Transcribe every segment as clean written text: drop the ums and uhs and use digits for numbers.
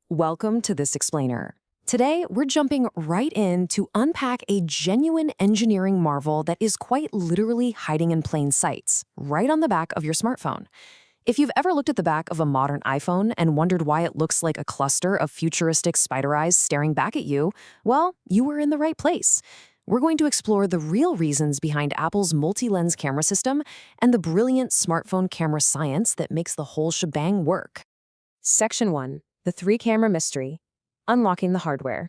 Welcome to This Explainer. Today, we're jumping right in to unpack a genuine engineering marvel that is quite literally hiding in plain sight, right on the back of your smartphone. If you've ever looked at the back of a modern iPhone and wondered why it looks like a cluster of futuristic spider eyes staring back at you, well, you were in the right place. We're going to explore the real reasons behind Apple's multi-lens camera system and the brilliant smartphone camera science that makes the whole shebang work. Section 1. The three-camera mystery. Unlocking the hardware.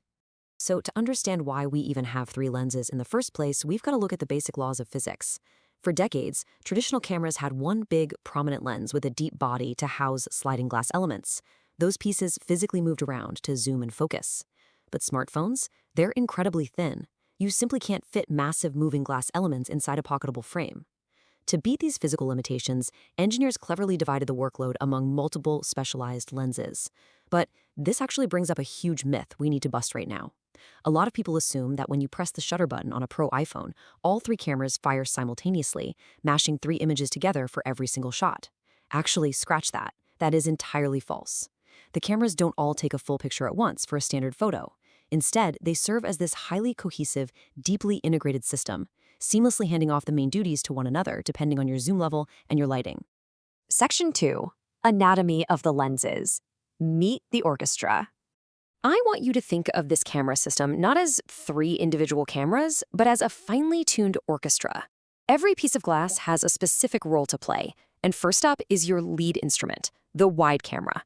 So to understand why we even have three lenses in the first place, we've got to look at the basic laws of physics. For decades, traditional cameras had one big, prominent lens with a deep body to house sliding glass elements. Those pieces physically moved around to zoom and focus. But smartphones, they're incredibly thin. You simply can't fit massive moving glass elements inside a pocketable frame. To beat these physical limitations, engineers cleverly divided the workload among multiple specialized lenses. But this actually brings up a huge myth we need to bust right now. A lot of people assume that when you press the shutter button on a Pro iPhone, all three cameras fire simultaneously, mashing three images together for every single shot. Actually, scratch that. That is entirely false. The cameras don't all take a full picture at once for a standard photo. Instead, they serve as this highly cohesive, deeply integrated system, seamlessly handing off the main duties to one another depending on your zoom level and your lighting. Section 2. Anatomy of the lenses. Meet the orchestra. I want you to think of this camera system not as three individual cameras, but as a finely tuned orchestra. Every piece of glass has a specific role to play, and first up is your lead instrument, the wide camera.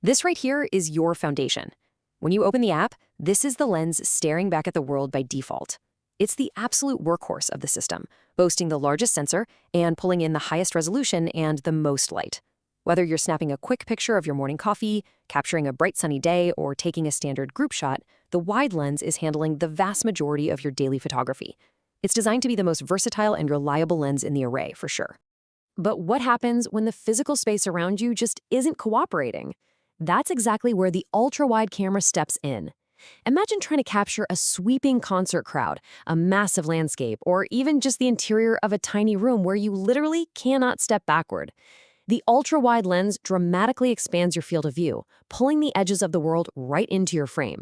This right here is your foundation. When you open the app, this is the lens staring back at the world by default. It's the absolute workhorse of the system, boasting the largest sensor and pulling in the highest resolution and the most light. Whether you're snapping a quick picture of your morning coffee, capturing a bright sunny day, or taking a standard group shot, the wide lens is handling the vast majority of your daily photography. It's designed to be the most versatile and reliable lens in the array, for sure. But what happens when the physical space around you just isn't cooperating? That's exactly where the ultra-wide camera steps in. Imagine trying to capture a sweeping concert crowd, a massive landscape, or even just the interior of a tiny room where you literally cannot step backward. The ultra-wide lens dramatically expands your field of view, pulling the edges of the world right into your frame.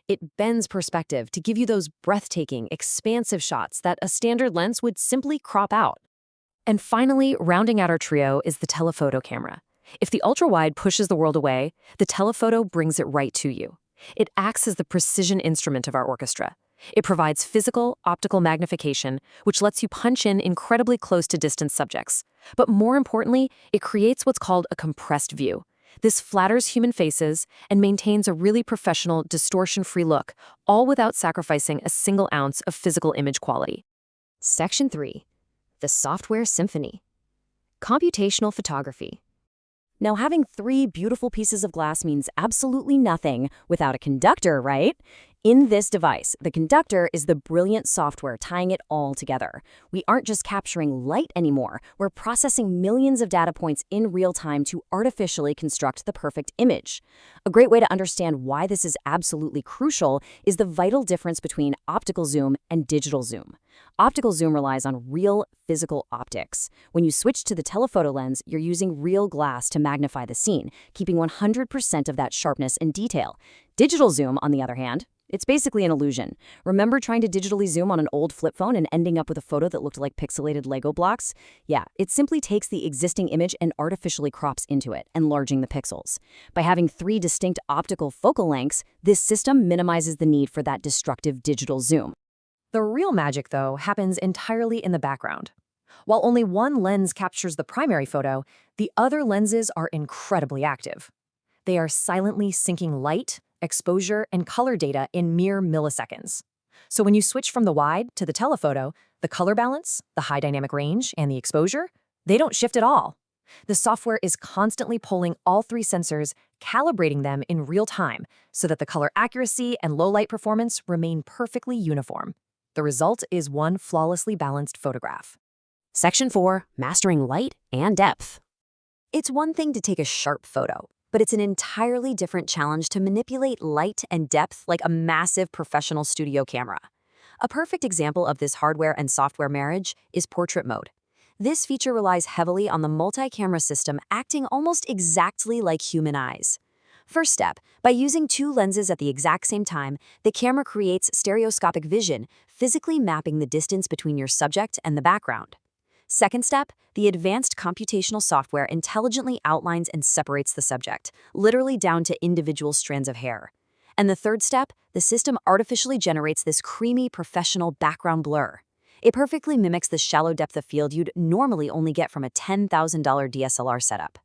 It bends perspective to give you those breathtaking, expansive shots that a standard lens would simply crop out. And finally, rounding out our trio is the telephoto camera. If the ultra-wide pushes the world away, the telephoto brings it right to you. It acts as the precision instrument of our orchestra. It provides physical, optical magnification, which lets you punch in incredibly close to distant subjects. But more importantly, it creates what's called a compressed view. This flatters human faces and maintains a really professional, distortion-free look, all without sacrificing a single ounce of physical image quality. Section 3. The Software Symphony. Computational photography. Now, having three beautiful pieces of glass means absolutely nothing without a conductor, right? In this device, the conductor is the brilliant software tying it all together. We aren't just capturing light anymore. We're processing millions of data points in real time to artificially construct the perfect image. A great way to understand why this is absolutely crucial is the vital difference between optical zoom and digital zoom. Optical zoom relies on real physical optics. When you switch to the telephoto lens, you're using real glass to magnify the scene, keeping 100% of that sharpness and detail. Digital zoom, on the other hand, it's basically an illusion. Remember trying to digitally zoom on an old flip phone and ending up with a photo that looked like pixelated Lego blocks? Yeah, it simply takes the existing image and artificially crops into it, enlarging the pixels. By having three distinct optical focal lengths, this system minimizes the need for that destructive digital zoom. The real magic, though, happens entirely in the background. While only one lens captures the primary photo, the other lenses are incredibly active. They are silently syncing light, exposure, and color data in mere milliseconds. So when you switch from the wide to the telephoto, the color balance, the high dynamic range, and the exposure, they don't shift at all. The software is constantly polling all three sensors, calibrating them in real time so that the color accuracy and low light performance remain perfectly uniform. The result is one flawlessly balanced photograph. Section 4. Mastering light and depth. It's one thing to take a sharp photo, but it's an entirely different challenge to manipulate light and depth like a massive professional studio camera. A perfect example of this hardware and software marriage is portrait mode. This feature relies heavily on the multi-camera system acting almost exactly like human eyes. First step, by using two lenses at the exact same time, the camera creates stereoscopic vision, physically mapping the distance between your subject and the background. Second step, the advanced computational software intelligently outlines and separates the subject, literally down to individual strands of hair. And the third step, the system artificially generates this creamy, professional background blur. It perfectly mimics the shallow depth of field you'd normally only get from a $10,000 DSLR setup.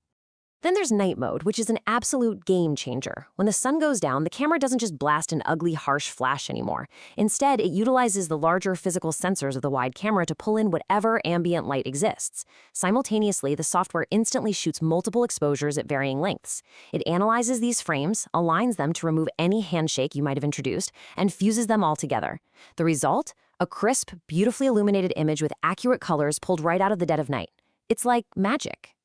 Then there's night mode, which is an absolute game changer. When the sun goes down, the camera doesn't just blast an ugly, harsh flash anymore. Instead, it utilizes the larger physical sensors of the wide camera to pull in whatever ambient light exists. Simultaneously, the software instantly shoots multiple exposures at varying lengths. It analyzes these frames, aligns them to remove any handshake you might have introduced, and fuses them all together. The result? A crisp, beautifully illuminated image with accurate colors pulled right out of the dead of night. It's like magic.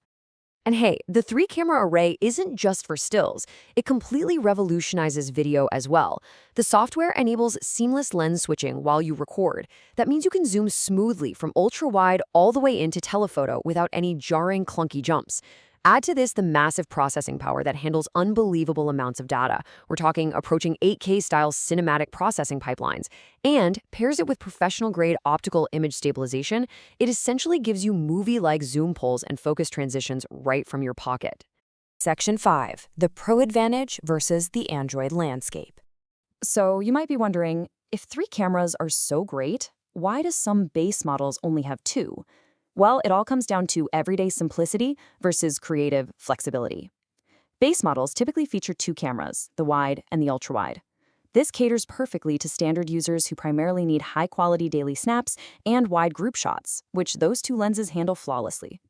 And hey, the 3-camera array isn't just for stills. It completely revolutionizes video as well. The software enables seamless lens switching while you record. That means you can zoom smoothly from ultra-wide all the way into telephoto without any jarring, clunky jumps. Add to this the massive processing power that handles unbelievable amounts of data. We're talking approaching 8K-style cinematic processing pipelines. And pairs it with professional-grade optical image stabilization, it essentially gives you movie-like zoom pulls and focus transitions right from your pocket. Section 5. The Pro Advantage versus the Android Landscape. So you might be wondering, if 3 cameras are so great, why do some base models only have 2? Well, it all comes down to everyday simplicity versus creative flexibility. Base models typically feature 2 cameras, the wide and the ultra-wide. This caters perfectly to standard users who primarily need high-quality daily snaps and wide group shots, which those 2 lenses handle flawlessly.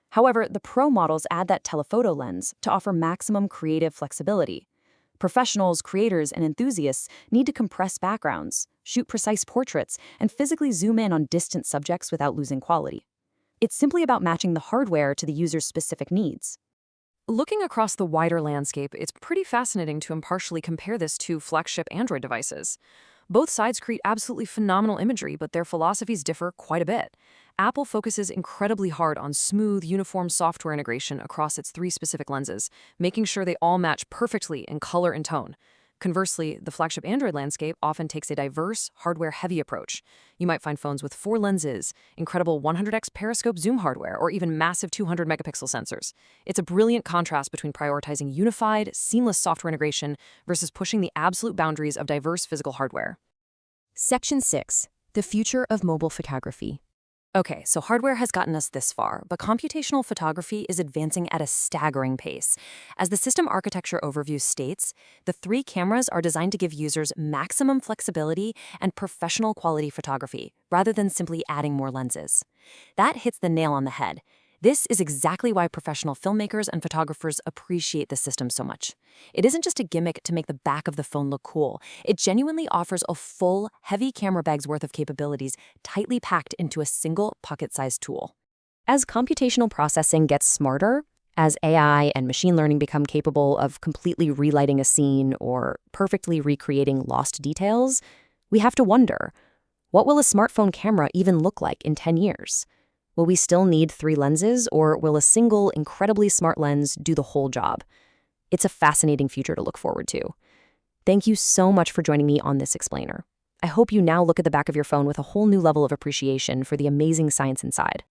However, the Pro models add that telephoto lens to offer maximum creative flexibility. Professionals, creators, and enthusiasts need to compress backgrounds, shoot precise portraits, and physically zoom in on distant subjects without losing quality. It's simply about matching the hardware to the user's specific needs. Looking across the wider landscape, it's pretty fascinating to impartially compare this to flagship Android devices. Both sides create absolutely phenomenal imagery, but their philosophies differ quite a bit. Apple focuses incredibly hard on smooth, uniform software integration across its 3 specific lenses, making sure they all match perfectly in color and tone. Conversely, the flagship Android landscape often takes a diverse, hardware-heavy approach. You might find phones with 4 lenses, incredible 100x periscope zoom hardware, or even massive 200-megapixel sensors. It's a brilliant contrast between prioritizing unified, seamless software integration versus pushing the absolute boundaries of diverse physical hardware. Section 6. The Future of Mobile Photography. Okay, so hardware has gotten us this far, but computational photography is advancing at a staggering pace. As the system architecture overview states, the 3 cameras are designed to give users maximum flexibility and professional quality photography, rather than simply adding more lenses. That hits the nail on the head. This is exactly why professional filmmakers and photographers appreciate the system so much. It isn't just a gimmick to make the back of the phone look cool. It genuinely offers a full, heavy camera bag's worth of capabilities tightly packed into a single pocket-sized tool. As computational processing gets smarter, as AI and machine learning become capable of completely relighting a scene or perfectly recreating lost details, we have to wonder, what will a smartphone camera even look like in 10 years? Will we still need 3 lenses, or will a single, incredibly smart lens do the whole job? It's a fascinating future to look forward to. Thank you so much for joining me on this explainer. I hope you now look at the back of your phone with a whole new level of appreciation for the amazing science inside.